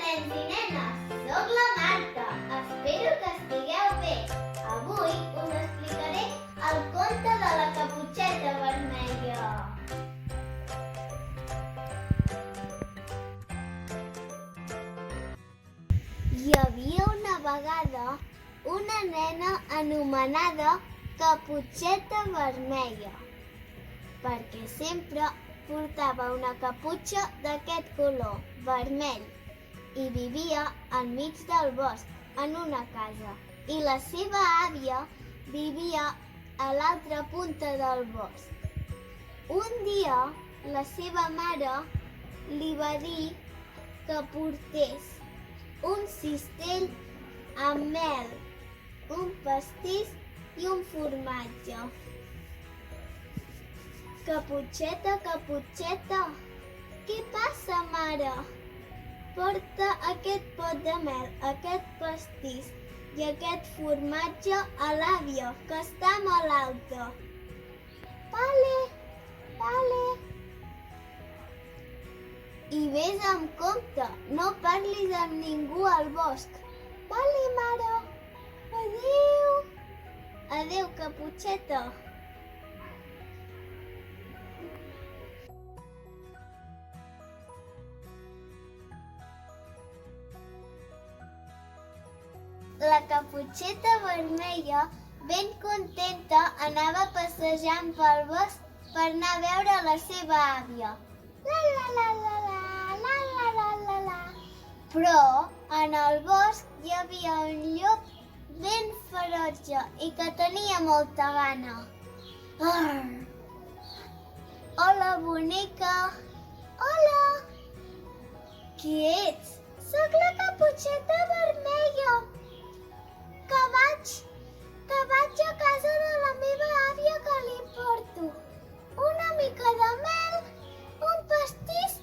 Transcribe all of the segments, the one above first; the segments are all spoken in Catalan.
nens i nenes, soc la Marta. Espero que estigueu bé. Avui us explicaré el conte de la Caputxeta Vermella. Hi havia una vegada una nena anomenada Caputxeta Vermella, perquè sempre portava una caputxa d'aquest color, vermell, i vivia enmig del bosc, en una casa, i la seva àvia vivia a l'altra punta del bosc. Un dia, la seva mare li va dir que portés un cistell amb mel, un pastís i un formatge. Caputxeta, Caputxeta, què passa, mare? Porta aquest pot de mel, aquest pastís i aquest formatge a l'àvia, que està molt alta. Vale, vale. I vés amb compte, no parlis amb ningú al bosc. Vale, mare. Adéu. Adéu, Caputxeta. La Caputxeta Vermella, ben contenta, anava passejant pel bosc per anar a veure la seva àvia. La la la la la, la la la la la. Però en el bosc hi havia un llop ben ferotge i que tenia molta gana. Arr! Hola, bonica. Hola. Qui ets? Soc la Caputxeta Vermella. Que vaig a casa de la meva àvia que li porto una mica de mel, un pastís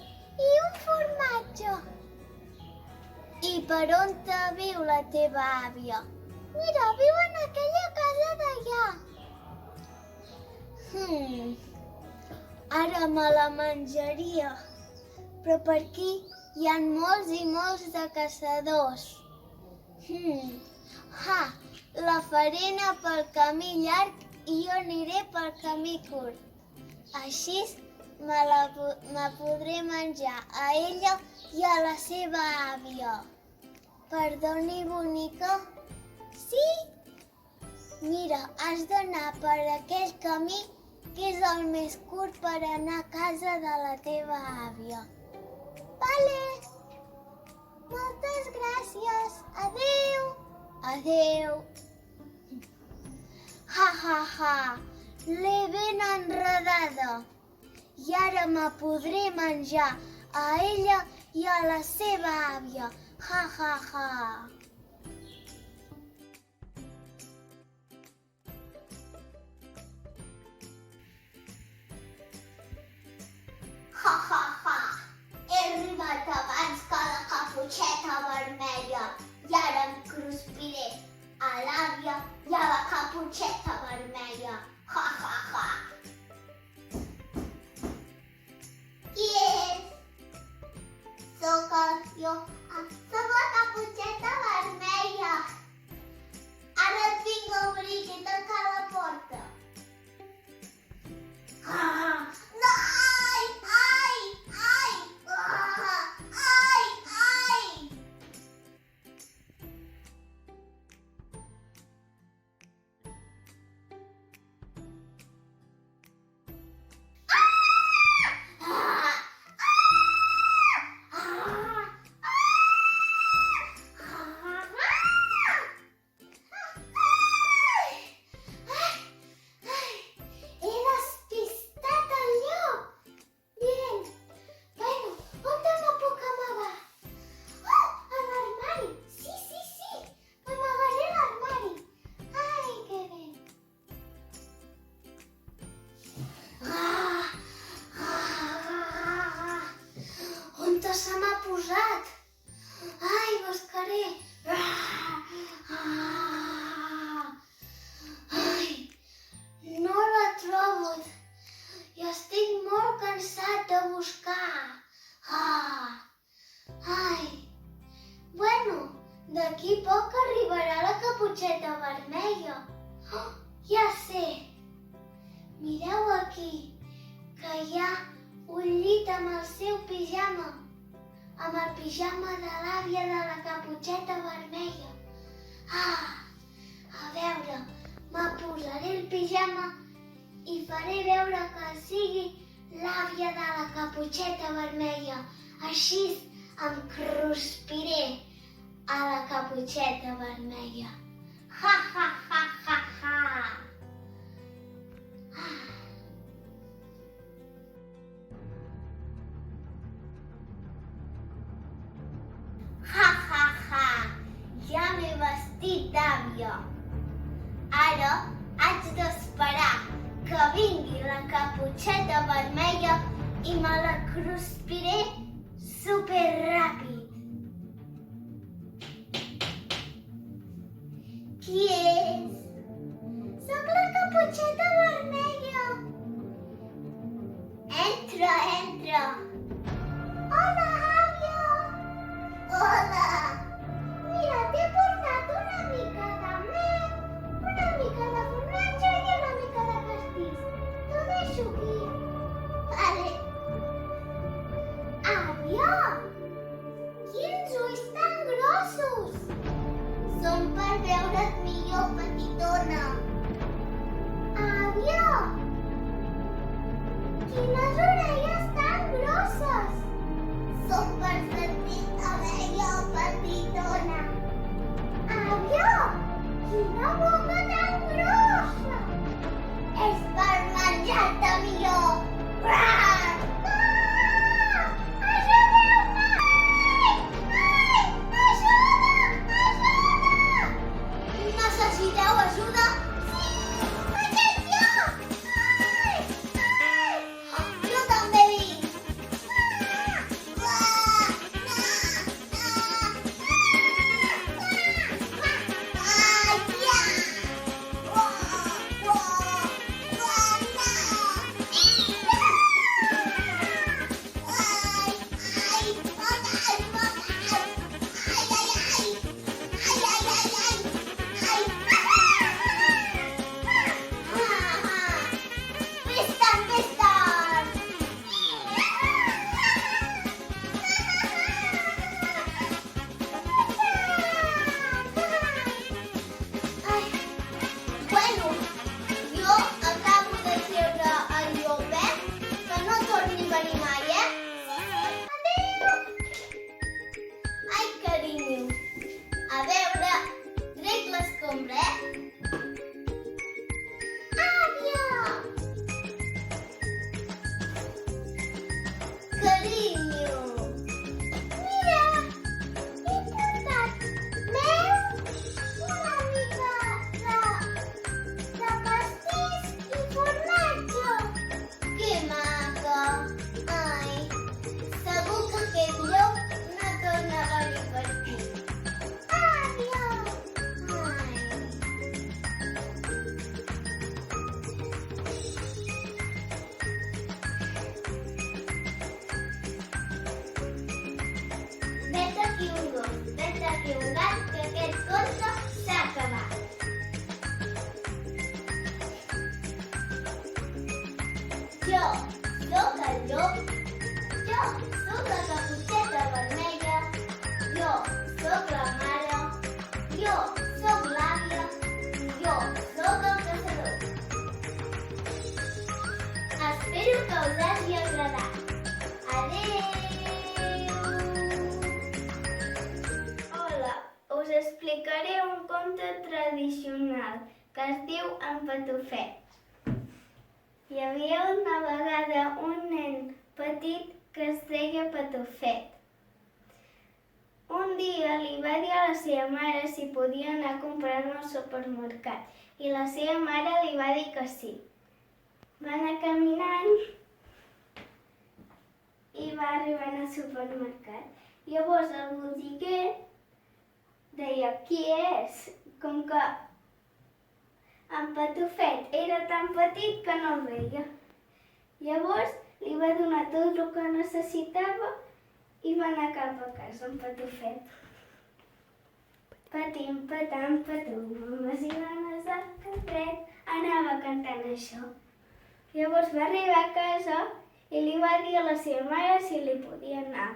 i un formatge. I per on viu la teva àvia? Mira, viu en aquella casa d'allà. Ara me la menjaria, però per aquí hi ha molts i molts de caçadors. La faré anar pel camí llarg i jo aniré pel camí curt. Així me podré menjar a ella i a la seva àvia. Perdoni, bonica? Sí? Mira, has d'anar per aquell camí que és el més curt per anar a casa de la teva àvia. Vale. Moltes gràcies. Adéu. Adéu. L'he ben enredada. I ara me podré menjar a ella i a la seva àvia. He arribat abans que la Caputxeta Vermella i ara em cruspiré a l'àvia i a la Caputxeta Vermella. Qui és? Soc la Caputxeta Vermella. Ara et vinc a obrir, que he tancat la porta. No! Ai! Ai! Ai! Ai! Ai! Se m'ha posat. Ai, buscaré. Ai, no la trobo. I estic molt cansat de buscar. Ai, aquí, que hi ha un llit amb el seu pijama, amb el pijama de l'àvia de la caputxeta vermella. A veure, me posaré el pijama i faré veure que sigui l'àvia de la caputxeta vermella. Així em cruspiré a la caputxeta vermella. Ha, ha, ha, ha, ha. Ha, ha, ha. Ja m'he vestit d'àvia. Ara haig d'esperar que vingui la caputxeta vermella i me la cruspiré superràpid. Qui és? Soc la caputxeta vermella. Entra, entra. Hola, àvia. Hola. Mira, t'he portat una mica de mel, una mica de formatge i una mica de pastís. T'ho deixo aquí. Vale. Àvia! Quins ulls tan grossos! Són per veure't millor, petitona. Àvia! Quines orelles tan grosses! Són per sentir-te millor, petitona. Àvia! Quina boca tan grossa! És per menjar-te millor. Rar! Ajudeu-me! Ai! Ajuda! Ajuda! Necessiteu ajuda? Sí! Aquest jo! Ai! Ai! Jo també vinc! Bueno, jo acabo de treure el llopet, que no torni a venir mai, Adéu! Ai, carinyo. A veure, trec l'escombra, Àvia! Carinyo! Mira, he portat mel, una mica de pastís i formatge. Que maca! Ai, segur que aquest llop no torna a venir per aquí. Àvia! Ai. Vet aquí un gos, vet aquí un gat, que aquest conte s'ha acabat. Jo sóc el llop, jo sóc la caputxeta vermella, jo sóc la mare, jo sóc l'àvia, jo sóc el caçador. Espero que us hagi agradat. Adéu! Hola, us explicaré un conte tradicional que es diu En Patufet. Hi havia una vegada un nen petit que es deia Patufet. Un dia li va dir a la seva mare si podia anar a comprar al supermercat i la seva mare li va dir que sí. Va anar caminant i va arribar al supermercat. Llavors el botiguer deia, qui és? Com que en Patufet era tan petit que no el veia. Llavors li va donar tot el que necessitava i va anar cap a casa en Patufet. Patim, patam, patum, mames i dones al carret, anava cantant això. Llavors va arribar a casa i li va dir a la seva mare si li podia anar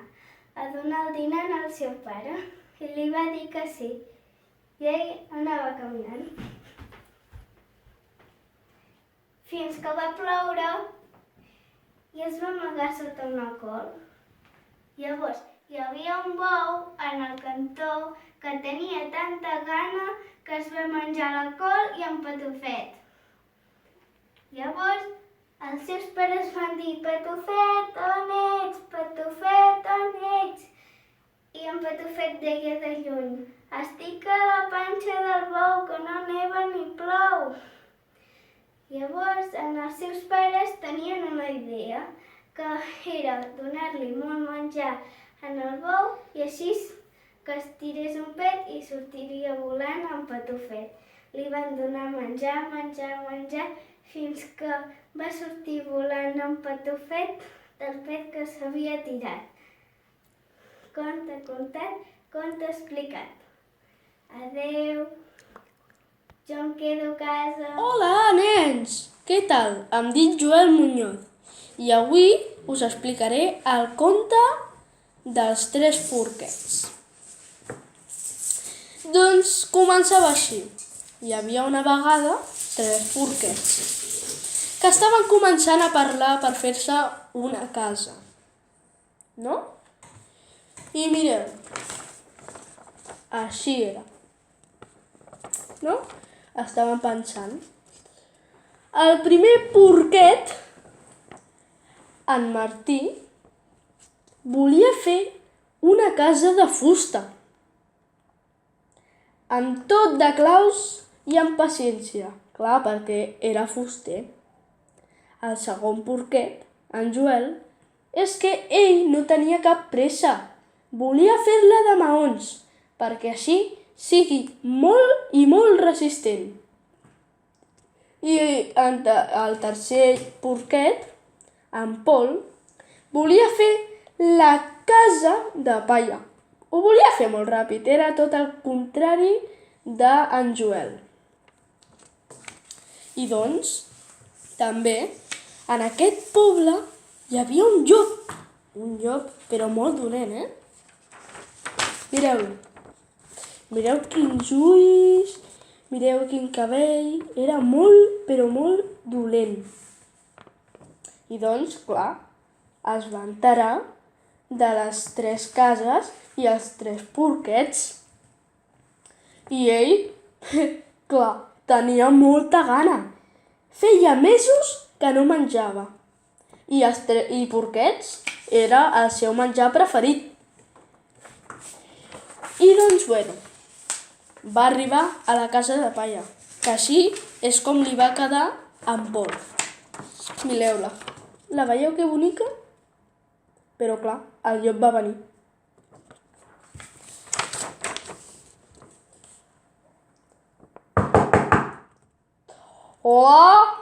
a donar el dinar al seu pare. I li va dir que sí. I ell anava caminant. Fins que va ploure i es va amagar sota una col. Llavors hi havia un bou en el cantó que tenia tanta gana que es va menjar la col i en Patufet. Llavors els seus pares van dir: Patufet, on ets? Patufet, on ets? I en Patufet deia de lluny: estic a la panxa del bou, que no neva ni plou. Llavors els seus pares tenien una idea, que era donar-li molt menjar en el bou i així que es tirés un pet i sortiria volant en Patufet. Li van donar menjar, menjar, menjar, fins que va sortir volant en Patufet del pet que s'havia tirat. Conte contat, conte explicat. Adeu. Jo em quedo a casa. Hola, nens! Què tal? Em dic Joel Muñoz i avui us explicaré el conte dels 3 porquets. Doncs començava així. Hi havia una vegada 3 porquets que estaven començant a parlar per fer-se una casa. No? I mireu, així era. No? Estaven pensant. El primer porquet, en Martí, volia fer una casa de fusta, amb tot de claus i amb paciència, clar, perquè era fuster. El segon porquet, en Joel, és que ell no tenia cap pressa. Volia fer-la de maons, perquè així sigui molt i molt resistent. I el tercer porquet, en Pol, volia fer la casa de palla. Ho volia fer molt ràpid, era tot el contrari d'en Joel. I doncs, també, en aquest poble hi havia un llop, però molt dolent, Mireu-lo. Mireu quins ulls, mireu quin cabell, era molt, però molt dolent. I doncs, clar, es va enterar de les 3 cases i els 3 porquets. I ell, clar, tenia molta gana. Feia mesos que no menjava. I porquets era el seu menjar preferit. I doncs, bueno, va arribar a la casa de palla, que així és com li va quedar en Pol. Mireu-la. La veieu que bonica? Però clar, el llop va venir. Hola!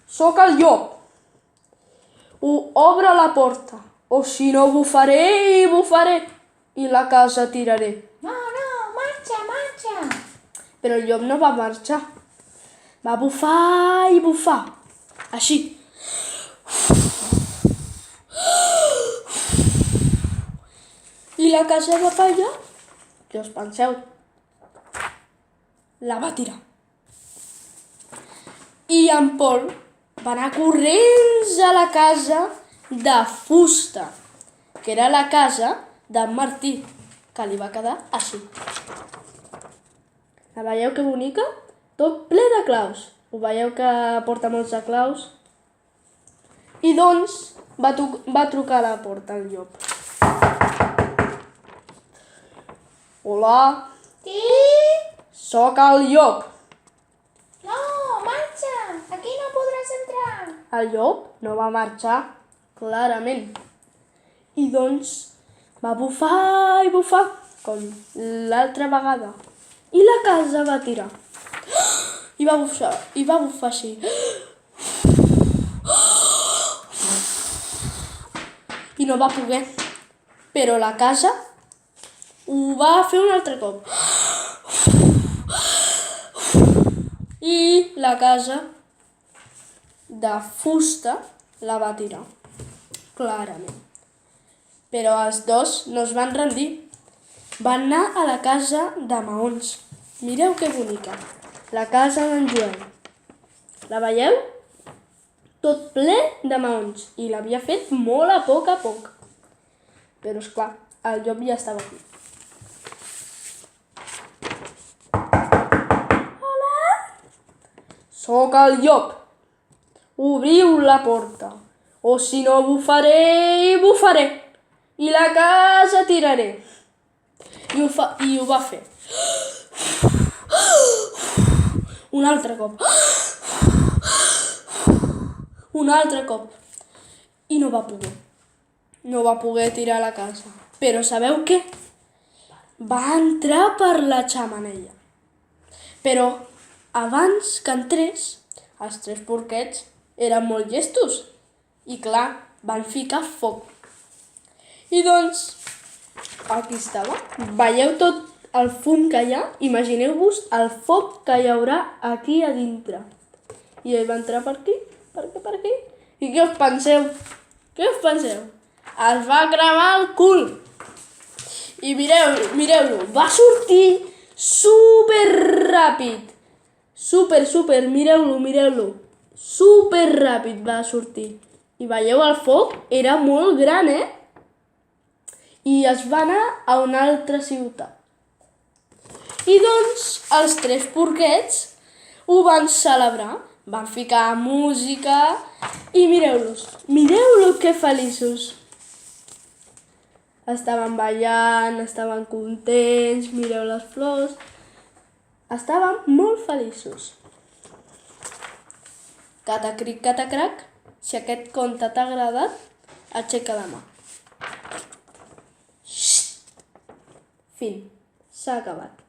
Sóc el llop. Obre la porta, o si no bufaré i bufaré i la casa tiraré. No, marxa, marxa. Però el llop no va marxar. Va bufar i bufar. Així. I la casa de palla, què us penseu? La va tirar. I en Pol va anar corrents a la casa de fusta, que era la casa d'en Martí, que li va quedar així. La veieu que bonica? Tot ple de claus. Ho veieu que porta molts de claus? I doncs va trucar a la porta el llop. Hola. Sí? Sóc el llop. No, marxa. Aquí no podràs entrar. El llop no va marxar, clarament. I doncs va bufar i bufar, com l'altra vegada. I la casa va tirar. I va bufar així. I no va poder. Però la casa ho va fer un altre cop. I la casa de fusta la va tirar, clarament. Però els dos no es van rendir. Van anar a la casa de maons. Mireu que bonica, la casa d'en Joel. La veieu? Tot ple de maons i l'havia fet molt a poc. Però esclar, el llop ja estava aquí. Hola! Soc el llop. Obriu la porta, o si no bufaré i bufaré, i la casa tiraré. I ho va fer. Un altre cop. Un altre cop. I no va poder. No va poder tirar la casa. Però sabeu què? Va entrar per la xemeneia. Però abans que entrés, els 3 porquets eren molt llestos. I clar, van ficar foc. I doncs, aquí estava. Veieu tot el fum que hi ha? Imagineu-vos el foc que hi haurà aquí a dintre. I ell va entrar per aquí, per aquí. I què us penseu? Es va cremar el cul. I mireu-lo. Va sortir superràpid. Super, mireu-lo. Superràpid va sortir. I veieu el foc? Era molt gran, I es va anar a una altra ciutat. I doncs els 3 porquets ho van celebrar. Van ficar música i mireu-los. Mireu-los que feliços. Estaven ballant, estaven contents, mireu les flors. Estaven molt feliços. Catacric, catacrac, si aquest conte t'ha agradat, aixeca la mà. Fin. S'ha acabat.